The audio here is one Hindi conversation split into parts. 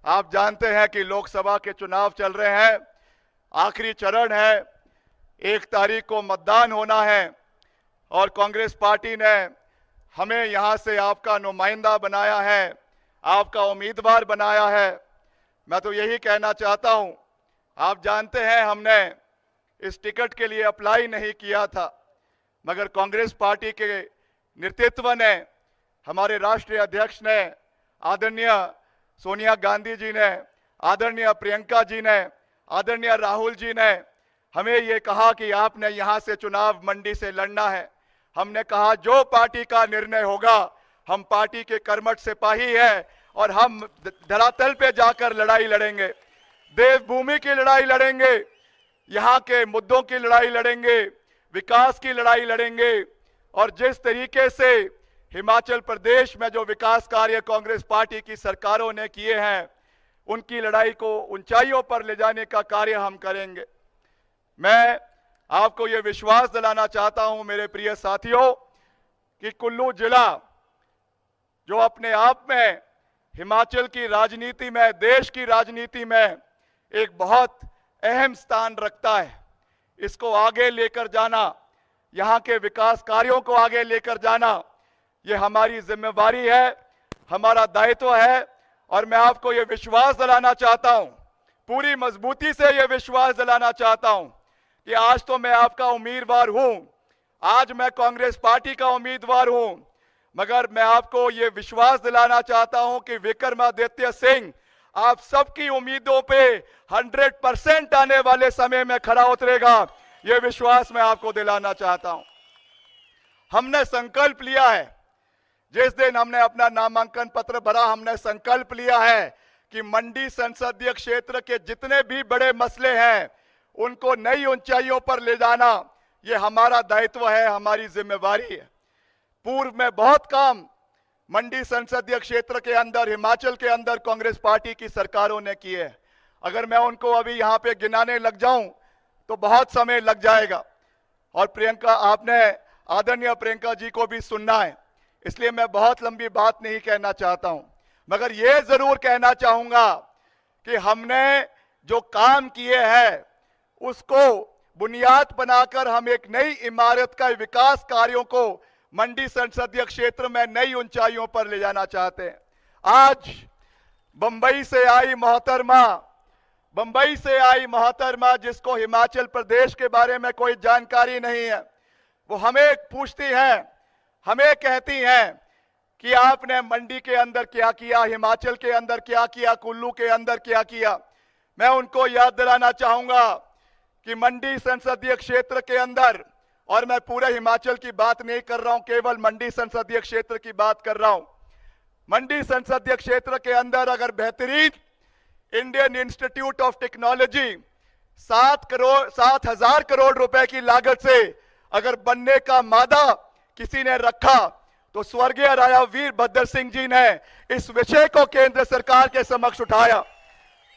आप जानते हैं कि लोकसभा के चुनाव चल रहे हैं, आखिरी चरण है, 1 तारीख को मतदान होना है और कांग्रेस पार्टी ने हमें यहां से आपका नुमाइंदा बनाया है, आपका उम्मीदवार बनाया है। मैं तो यही कहना चाहता हूं, आप जानते हैं हमने इस टिकट के लिए अप्लाई नहीं किया था, मगर कांग्रेस पार्टी के नेतृत्व ने, हमारे राष्ट्रीय अध्यक्ष ने, आदरणीय सोनिया गांधी जी ने, आदरणीय प्रियंका जी ने, आदरणीय राहुल जी ने हमें ये कहा कि आपने यहां से चुनाव मंडी से लड़ना है। हमने कहा जो पार्टी का निर्णय होगा, हम पार्टी के कर्मठ सिपाही हैं और हम धरातल पे जाकर लड़ाई लड़ेंगे, देवभूमि की लड़ाई लड़ेंगे, यहाँ के मुद्दों की लड़ाई लड़ेंगे, विकास की लड़ाई लड़ेंगे। और जिस तरीके से हिमाचल प्रदेश में जो विकास कार्य कांग्रेस पार्टी की सरकारों ने किए हैं, उनकी लड़ाई को ऊंचाइयों पर ले जाने का कार्य हम करेंगे। मैं आपको ये विश्वास दिलाना चाहता हूं मेरे प्रिय साथियों कि कुल्लू जिला जो अपने आप में हिमाचल की राजनीति में, देश की राजनीति में एक बहुत अहम स्थान रखता है, इसको आगे लेकर जाना, यहाँ के विकास कार्यों को आगे लेकर जाना, ये हमारी जिम्मेवारी है, हमारा दायित्व है। और मैं आपको ये विश्वास दिलाना चाहता हूं, पूरी मजबूती से ये विश्वास दिलाना चाहता हूं कि आज तो मैं आपका उम्मीदवार हूं, आज मैं कांग्रेस पार्टी का उम्मीदवार हूं, मगर मैं आपको ये विश्वास दिलाना चाहता हूं कि विक्रमादित्य सिंह आप सबकी उम्मीदों पे 100% आने वाले समय में खरा उतरेगा, ये विश्वास मैं आपको दिलाना चाहता हूं। हमने संकल्प लिया है, जिस दिन हमने अपना नामांकन पत्र भरा, हमने संकल्प लिया है कि मंडी संसदीय क्षेत्र के जितने भी बड़े मसले हैं उनको नई ऊंचाइयों पर ले जाना, ये हमारा दायित्व है, हमारी जिम्मेवारी है। पूर्व में बहुत काम मंडी संसदीय क्षेत्र के अंदर, हिमाचल के अंदर कांग्रेस पार्टी की सरकारों ने किए हैं। अगर मैं उनको अभी यहाँ पे गिनाने लग जाऊं तो बहुत समय लग जाएगा। और प्रियंका, आपने आदरणीय प्रियंका जी को भी सुनना है, इसलिए मैं बहुत लंबी बात नहीं कहना चाहता हूं, मगर यह जरूर कहना चाहूंगा कि हमने जो काम किए हैं उसको बुनियाद बनाकर हम एक नई इमारत का विकास कार्यों को मंडी संसदीय क्षेत्र में नई ऊंचाइयों पर ले जाना चाहते हैं। आज बंबई से आई मोहतरमा जिसको हिमाचल प्रदेश के बारे में कोई जानकारी नहीं है, वो हमें पूछती हैं, हमें कहती हैं कि आपने मंडी के अंदर क्या किया, हिमाचल के अंदर क्या किया, कुल्लू के अंदर क्या किया। मैं उनको याद दिलाना चाहूंगा कि मंडी संसदीय क्षेत्र के अंदर, और मैं पूरे हिमाचल की बात नहीं कर रहा हूं, केवल मंडी संसदीय क्षेत्र की बात कर रहा हूं। मंडी संसदीय क्षेत्र के अंदर अगर बेहतरीन Indian institute of technology 7,000 crore रुपए की लागत से अगर बनने का मादा किसी ने रखा, तो स्वर्गीय राजा वीरभद्र सिंह जी ने इस विषय को केंद्र सरकार के समक्ष उठाया।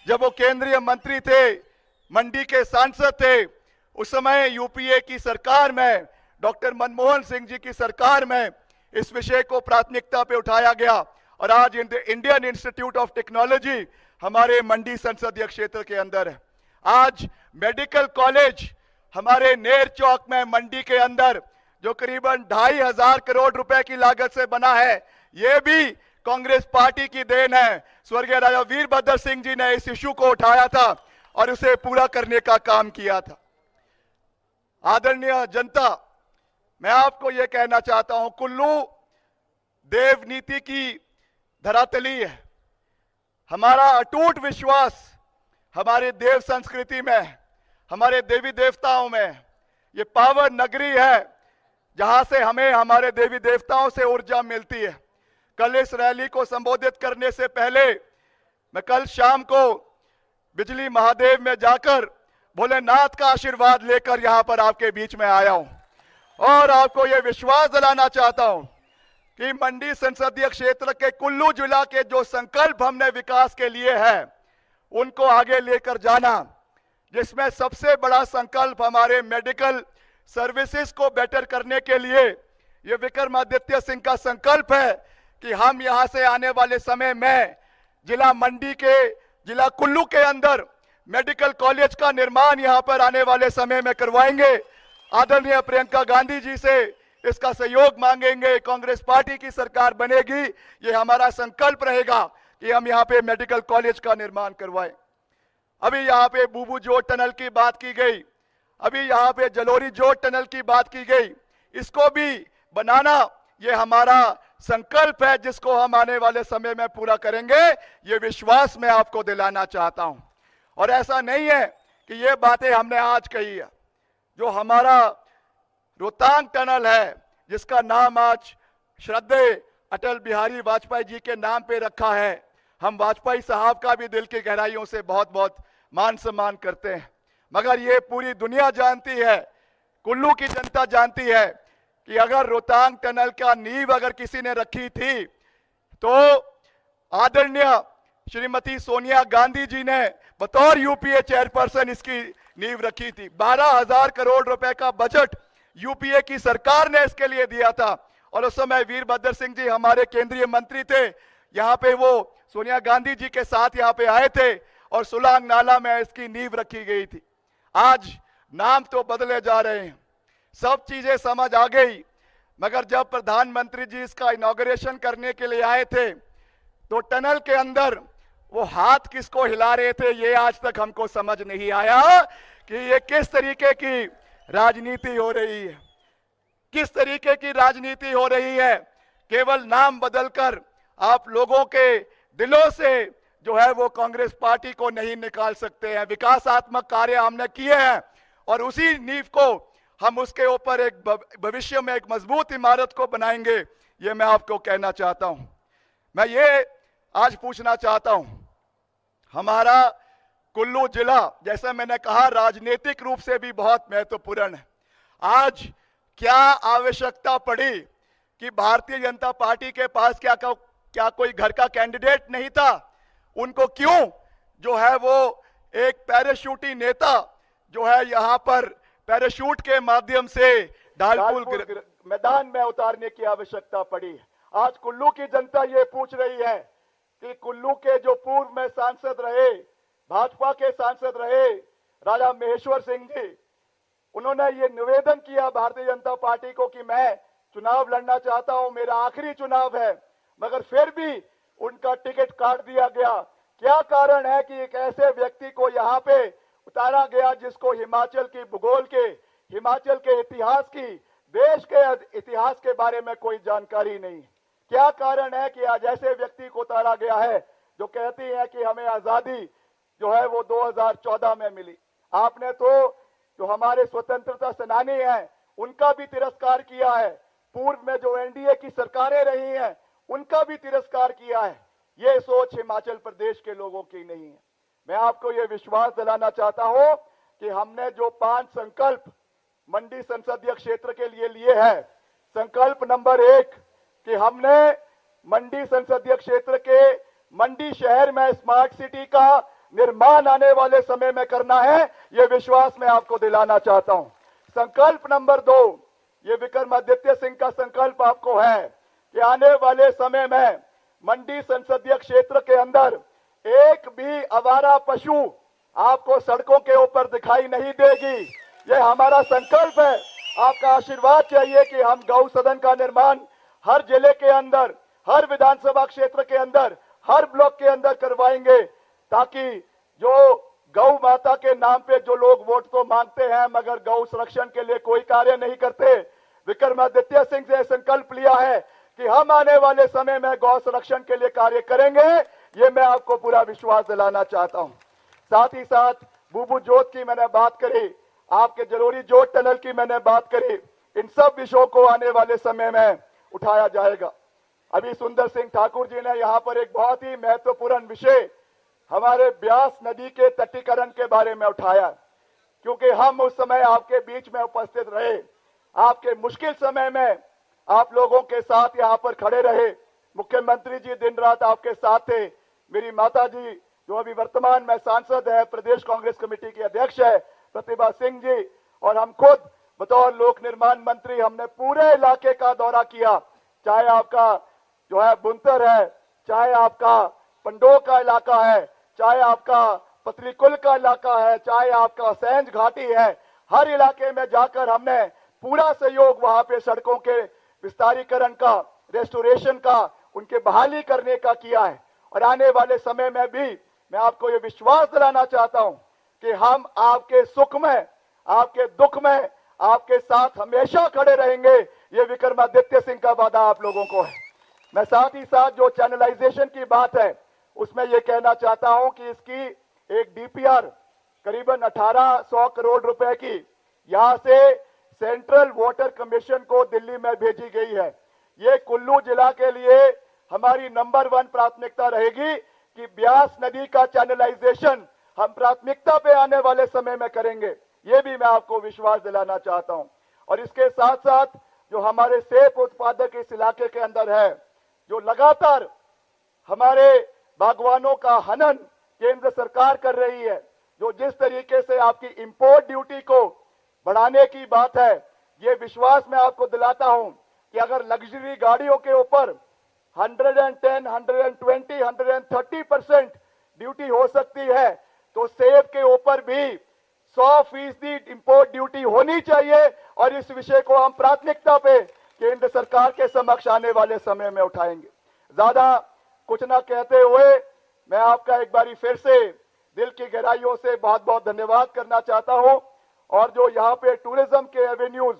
जब वो केंद्रीय मंत्री थे, मंडी के सांसद थे, उस समय यूपीए की सरकार में, डॉक्टर मनमोहन सिंह जी की सरकार में इस विषय को प्राथमिकता पे उठाया गया और आज इंडियन इंस्टीट्यूट ऑफ टेक्नोलॉजी हमारे मंडी संसदीय क्षेत्र के अंदर है। आज मेडिकल कॉलेज हमारे नेर चौक में मंडी के अंदर जो करीबन 2,500 करोड़ रुपए की लागत से बना है, यह भी कांग्रेस पार्टी की देन है। स्वर्गीय राजा वीरभद्र सिंह जी ने इस इशू को उठाया था और उसे पूरा करने का काम किया था। आदरणीय जनता, मैं आपको यह कहना चाहता हूं, कुल्लू देव नीति की धरातली है। हमारा अटूट विश्वास हमारे देव संस्कृति में, हमारे देवी देवताओं में, ये पावन नगरी है जहां से हमें हमारे देवी देवताओं से ऊर्जा मिलती है। कल इस रैली को संबोधित करने से पहले मैं कल शाम को बिजली महादेव में जाकर भोलेनाथ का आशीर्वाद लेकर यहां पर आपके बीच में आया हूं और आपको यह विश्वास दिलाना चाहता हूं कि मंडी संसदीय क्षेत्र के कुल्लू जिला के जो संकल्प हमने विकास के लिए है उनको आगे लेकर जाना, जिसमें सबसे बड़ा संकल्प हमारे मेडिकल सर्विसेज को बेटर करने के लिए ये विक्रमादित्य सिंह का संकल्प है कि हम यहां से आने वाले समय में जिला मंडी के, जिला कुल्लू के अंदर मेडिकल कॉलेज का निर्माण यहां पर आने वाले समय में करवाएंगे। आदरणीय प्रियंका गांधी जी से इसका सहयोग मांगेंगे। कांग्रेस पार्टी की सरकार बनेगी, ये हमारा संकल्प रहेगा कि हम यहां पे मेडिकल कॉलेज का निर्माण करवाएं। अभी यहां पे बूबू जोत टनल की बात की गई, अभी यहां पे जलोरी जोत टनल की बात की गई, इसको भी बनाना ये हमारा संकल्प है, जिसको हम आने वाले समय में पूरा करेंगे। ये विश्वास मैं आपको दिलाना चाहता हूं। और ऐसा नहीं है कि ये बातें हमने आज कही है। जो हमारा रोहतांग टनल है, जिसका नाम आज श्रद्धेय अटल बिहारी वाजपेयी जी के नाम पे रखा है, हम वाजपेयी साहब का भी दिल की गहराइयों से बहुत बहुत मान सम्मान करते हैं। मगर ये पूरी दुनिया जानती है, कुल्लू की जनता जानती है कि अगर रोहतांग टनल का नींव अगर किसी ने रखी थी तो आदरणीय श्रीमती सोनिया गांधी जी ने बतौर यूपीए चेयरपर्सन इसकी नींव रखी थी। 12,000 करोड़ रुपए का बजट यूपीए की सरकार ने इसके लिए दिया था और उस समय वीरभद्र सिंह जी हमारे केंद्रीय मंत्री थे। यहाँ पे वो सोनिया गांधी जी के साथ यहाँ पे आए थे और सुलांग नाला में इसकी नींव रखी गई थी। आज नाम तो बदले जा रहे हैं, सब चीजें समझ आ गई, मगर जब प्रधानमंत्री जी इसका इनॉग्रेशन करने के लिए आए थे तो टनल के अंदर वो हाथ किसको हिला रहे थे, ये आज तक हमको समझ नहीं आया कि ये किस तरीके की राजनीति हो रही है, किस तरीके की राजनीति हो रही है। केवल नाम बदलकर आप लोगों के दिलों से जो है वो कांग्रेस पार्टी को नहीं निकाल सकते हैं। विकासात्मक कार्य हमने किए हैं और उसी नींव को हम उसके ऊपर एक भविष्य में एक मजबूत इमारत को बनाएंगे, ये मैं आपको कहना चाहता हूं। मैं ये आज पूछना चाहता हूं, हमारा कुल्लू जिला जैसा मैंने कहा राजनीतिक रूप से भी बहुत महत्वपूर्ण है। आज क्या आवश्यकता पड़ी कि भारतीय जनता पार्टी के पास क्या कोई घर का कैंडिडेट नहीं था? उनको क्यों जो है वो एक पैराशूटी नेता जो है यहाँ पर पैराशूट के माध्यम से ढालपुर मैदान में उतारने की आवश्यकता पड़ी? आज कुल्लू की जनता ये पूछ रही है कि कुल्लू के जो पूर्व में सांसद रहे, भाजपा के सांसद रहे राजा महेश्वर सिंह जी, उन्होंने ये निवेदन किया भारतीय जनता पार्टी को कि मैं चुनाव लड़ना चाहता हूं, मेरा आखिरी चुनाव है, मगर फिर भी उनका टिकट काट दिया गया। क्या कारण है कि एक ऐसे व्यक्ति को यहाँ पे उतारा गया जिसको हिमाचल की भूगोल के, हिमाचल के इतिहास की, देश के इतिहास के बारे में कोई जानकारी नहीं? क्या कारण है कि आज ऐसे व्यक्ति को उतारा गया है जो कहती है कि हमें आजादी जो है वो 2014 में मिली? आपने तो जो हमारे स्वतंत्रता सेनानी हैं उनका भी तिरस्कार किया है, पूर्व में जो एनडीए की सरकारें रही हैं उनका भी तिरस्कार किया है। ये सोच हिमाचल प्रदेश के लोगों की नहीं है। मैं आपको ये विश्वास दिलाना चाहता हूं कि हमने जो 5 संकल्प मंडी संसदीय क्षेत्र के लिए है, संकल्प नंबर 1 कि हमने मंडी संसदीय क्षेत्र के मंडी शहर में स्मार्ट सिटी का निर्माण आने वाले समय में करना है, ये विश्वास मैं आपको दिलाना चाहता हूं। संकल्प नंबर 2, ये विक्रमादित्य सिंह का संकल्प आपको है कि आने वाले समय में मंडी संसदीय क्षेत्र के अंदर एक भी आवारा पशु आपको सड़कों के ऊपर दिखाई नहीं देगी। ये हमारा संकल्प है। आपका आशीर्वाद चाहिए कि हम गौ सदन का निर्माण हर जिले के अंदर, हर विधानसभा क्षेत्र के अंदर, हर ब्लॉक के अंदर करवाएंगे, ताकि जो गौ माता के नाम पे जो लोग वोट तो मांगते हैं मगर गौ संरक्षण के लिए कोई कार्य नहीं करते, विक्रमादित्य सिंह ने संकल्प लिया है कि हम आने वाले समय में गौ संरक्षण के लिए कार्य करेंगे। ये मैं आपको पूरा विश्वास दिलाना चाहता हूं। साथ ही साथ बूबू जोत की मैंने बात करी, आपके जलोरी जोत टनल की मैंने बात करी, इन सब विषयों को आने वाले समय में उठाया जाएगा। अभी सुंदर सिंह ठाकुर जी ने यहाँ पर एक बहुत ही महत्वपूर्ण विषय हमारे ब्यास नदी के तटीकरण के बारे में उठाया, क्योंकि हम उस समय आपके बीच में उपस्थित रहे, आपके मुश्किल समय में आप लोगों के साथ यहाँ पर खड़े रहे। मुख्यमंत्री जी दिन रात आपके साथ थे। मेरी माता जी जो अभी वर्तमान में सांसद है, प्रदेश कांग्रेस कमेटी की अध्यक्ष है, प्रतिभा सिंह जी, और हम खुद बतौर लोक निर्माण मंत्री हमने पूरे इलाके का दौरा किया, चाहे आपका जो है बुनतर है, चाहे आपका पंडो का इलाका है, चाहे आपका पतलीकुल का इलाका है, चाहे आपका सैंज घाटी है, हर इलाके में जाकर हमने पूरा सहयोग वहां पे सड़कों के विस्तारीकरण का, रेस्टोरेशन का, उनके बहाली करने का किया है। और आने वाले समय में भी मैं आपको ये विश्वास दिलाना चाहता हूं कि हम आपके सुख में, आपके दुख में आपके साथ हमेशा खड़े रहेंगे। ये विक्रमादित्य सिंह का वादा आप लोगों को है। मैं साथ ही साथ जो चैनलाइजेशन की बात है उसमें यह कहना चाहता हूं कि इसकी एक डीपीआर करीबन 1800 करोड़ रुपए की यहां से सेंट्रल वाटर कमीशन को दिल्ली में भेजी गई है। ये कुल्लू जिला के लिए हमारी नंबर 1 प्राथमिकता रहेगी कि ब्यास नदी का चैनलाइजेशन हम प्राथमिकता पे आने वाले समय में करेंगे। ये भी मैं आपको विश्वास दिलाना चाहता हूं। और इसके साथ साथ जो हमारे सेब उत्पादक इस इलाके के अंदर है, जो लगातार हमारे बागवानों का हनन केंद्र सरकार कर रही है, जो जिस तरीके से आपकी इंपोर्ट ड्यूटी को बढ़ाने की बात है, ये विश्वास मैं आपको दिलाता हूं कि अगर लग्जरी गाड़ियों के ऊपर 110, 120, 130% ड्यूटी हो सकती है, तो सेब के ऊपर भी 100% इंपोर्ट ड्यूटी होनी चाहिए। और इस विषय को हम प्राथमिकता पे केंद्र सरकार के समक्ष आने वाले समय में उठाएंगे। ज्यादा कुछ ना कहते हुए मैं आपका एक बारी फिर से दिल की गहराइयों से बहुत बहुत धन्यवाद करना चाहता हूं। और जो यहाँ पे टूरिज्म के एवेन्यूज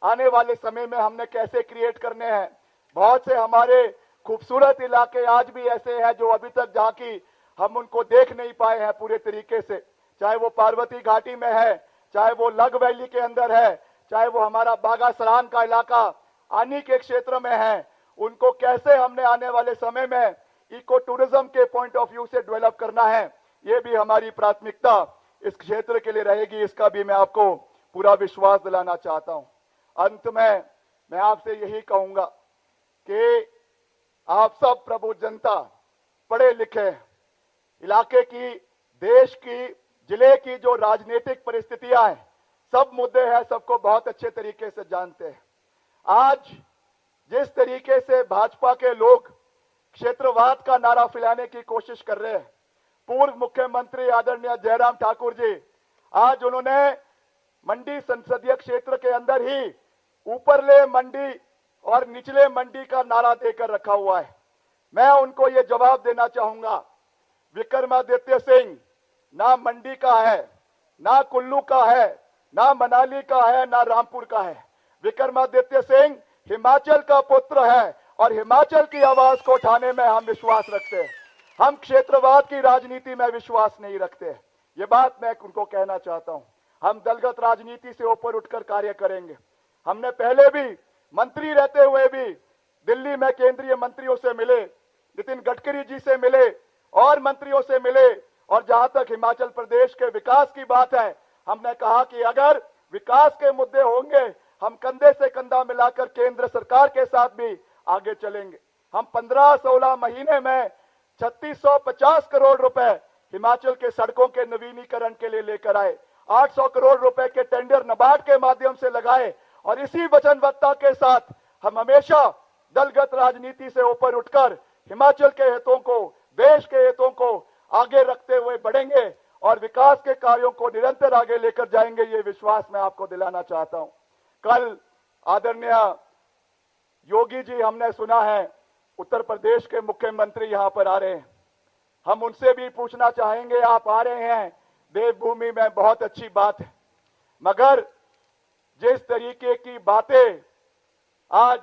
आने वाले समय में हमने कैसे क्रिएट करने हैं, बहुत से हमारे खूबसूरत इलाके आज भी ऐसे हैं जो अभी तक जहाँ की हम उनको देख नहीं पाए हैं पूरे तरीके से, चाहे वो पार्वती घाटी में है, चाहे वो लग वैली के अंदर है, चाहे वो हमारा बागासरान का इलाका आनी के क्षेत्र में है। उनको कैसे हमने आने वाले समय में इको टूरिज्म के पॉइंट ऑफ व्यू से डेवलप करना है, ये भी हमारी प्राथमिकता इस क्षेत्र के लिए रहेगी। इसका भी मैं आपको पूरा विश्वास दिलाना चाहता हूं। अंत में मैं आपसे यही कहूंगा कि आप सब प्रबुद्ध जनता, पढ़े लिखे, इलाके की, देश की, जिले की जो राजनीतिक परिस्थितियां हैं, सब मुद्दे हैं, सबको बहुत अच्छे तरीके से जानते हैं। आज जिस तरीके से भाजपा के लोग क्षेत्रवाद का नारा फैलाने की कोशिश कर रहे हैं, पूर्व मुख्यमंत्री आदरणीय जयराम ठाकुर जी आज उन्होंने मंडी संसदीय क्षेत्र के अंदर ही ऊपरले मंडी और निचले मंडी का नारा देकर रखा हुआ है। मैं उनको ये जवाब देना चाहूंगा, विक्रमादित्य सिंह ना मंडी का है, ना कुल्लू का है, ना मनाली का है, ना रामपुर का है। विक्रमादित्य सिंह हिमाचल का पुत्र है और हिमाचल की आवाज को उठाने में हम विश्वास रखते हैं। हम क्षेत्रवाद की राजनीति में विश्वास नहीं रखते। ये बात मैं उनको कहना चाहता हूं। हम दलगत राजनीति से ऊपर उठकर कार्य करेंगे। हमने पहले भी मंत्री रहते हुए भी दिल्ली में केंद्रीय मंत्रियों से मिले, नितिन गडकरी जी से मिले और मंत्रियों से मिले। और जहां तक हिमाचल प्रदेश के विकास की बात है, हमने कहा कि अगर विकास के मुद्दे होंगे, हम कंधे से कंधा मिलाकर केंद्र सरकार के साथ भी आगे चलेंगे। हम 15-16 महीने में 3650 करोड़ रुपए हिमाचल के सड़कों के नवीनीकरण के लिए लेकर आए, 800 करोड़ रुपए के टेंडर नाबार्ड के माध्यम से लगाए। और इसी वचनबद्धता के साथ हम हमेशा दलगत राजनीति से ऊपर उठकर हिमाचल के हितों को, देश के हितों को आगे रखते हुए बढ़ेंगे और विकास के कार्यों को निरंतर आगे लेकर जाएंगे। ये विश्वास मैं आपको दिलाना चाहता हूं। कल आदरणीय योगी जी, हमने सुना है उत्तर प्रदेश के मुख्यमंत्री यहां पर आ रहे हैं। हम उनसे भी पूछना चाहेंगे, आप आ रहे हैं देवभूमि में, बहुत अच्छी बात है, मगर जिस तरीके की बातें आज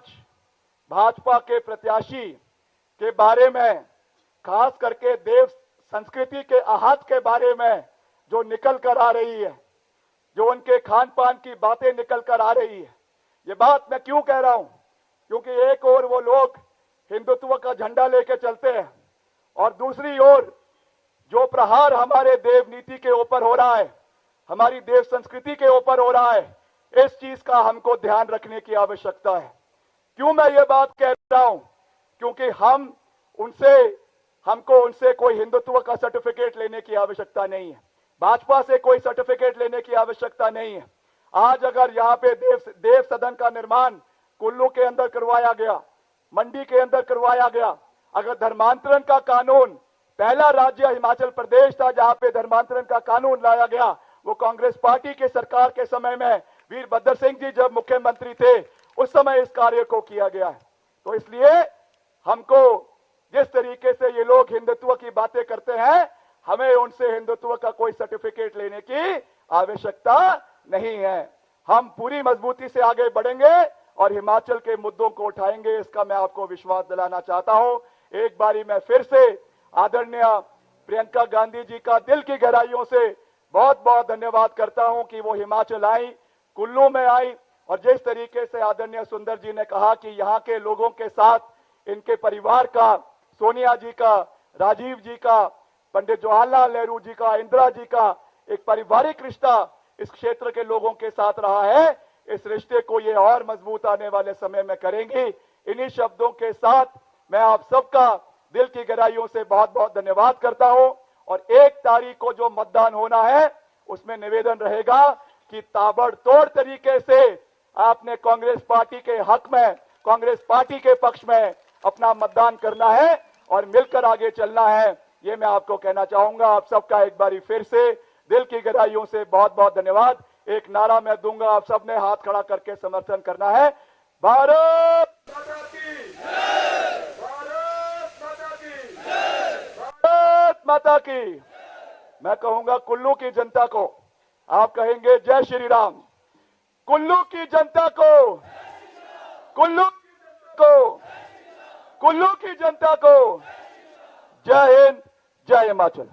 भाजपा के प्रत्याशी के बारे में, खास करके देव संस्कृति के आहत के बारे में जो निकल कर आ रही है, जो उनके खान पान की बातें निकल कर आ रही है, ये बात मैं क्यों कह रहा हूं? क्योंकि एक ओर वो लोग हिंदुत्व का झंडा लेके चलते हैं और दूसरी ओर जो प्रहार हमारे देव नीति के ऊपर हो रहा है, हमारी देव संस्कृति के ऊपर हो रहा है, इस चीज का हमको ध्यान रखने की आवश्यकता है। क्यों मैं ये बात कह रहा हूं? क्योंकि हमको उनसे कोई हिंदुत्व का सर्टिफिकेट लेने की आवश्यकता नहीं है, भाजपा से कोई सर्टिफिकेट लेने की आवश्यकता नहीं है। आज अगर यहाँ पे देव सदन का निर्माण कुल्लू के अंदर करवाया गया, मंडी के अंदर करवाया गया, अगर धर्मांतरण का कानून पहला राज्य हिमाचल प्रदेश था जहां पे धर्मांतरण का कानून लाया गया, वो कांग्रेस पार्टी के सरकार के समय में वीरभद्र सिंह जी जब मुख्यमंत्री थे उस समय इस कार्य को किया गया है। तो इसलिए हमको जिस तरीके से ये लोग हिंदुत्व की बातें करते हैं, हमें उनसे हिंदुत्व का कोई सर्टिफिकेट लेने की आवश्यकता नहीं है। हम पूरी मजबूती से आगे बढ़ेंगे और हिमाचल के मुद्दों को उठाएंगे, इसका मैं आपको विश्वास दिलाना चाहता हूं। एक बारी मैं फिर से आदरणीय प्रियंका गांधी जी का दिल की गहराइयों से बहुत बहुत धन्यवाद करता हूं कि वो हिमाचल आई, कुल्लू में आई, और जिस तरीके से आदरणीय सुंदर जी ने कहा कि यहाँ के लोगों के साथ इनके परिवार का, सोनिया जी का, राजीव जी का, पंडित जवाहरलाल नेहरू जी का, इंदिरा जी का एक पारिवारिक रिश्ता इस क्षेत्र के लोगों के साथ रहा है, इस रिश्ते को ये और मजबूत आने वाले समय में करेंगी। इन्हीं शब्दों के साथ मैं आप सबका दिल की गहराइयों से बहुत बहुत धन्यवाद करता हूं। और 1 तारीख को जो मतदान होना है उसमें निवेदन रहेगा कि ताबड़तोड़ तरीके से आपने कांग्रेस पार्टी के हक में, कांग्रेस पार्टी के पक्ष में अपना मतदान करना है और मिलकर आगे चलना है। ये मैं आपको कहना चाहूंगा। आप सबका एक बारी फिर से दिल की गहराइयों से बहुत बहुत धन्यवाद। एक नारा मैं दूंगा, आप सबने हाथ खड़ा करके समर्थन करना है। भारत माता की जय, भारत माता की जय, भारत माता की। मैं कहूंगा कुल्लू की जनता को, आप कहेंगे जय श्री राम। कुल्लू की जनता को, कुल्लू की जनता को, कुल्लू की जनता को जय हिंद, जय हिमाचल।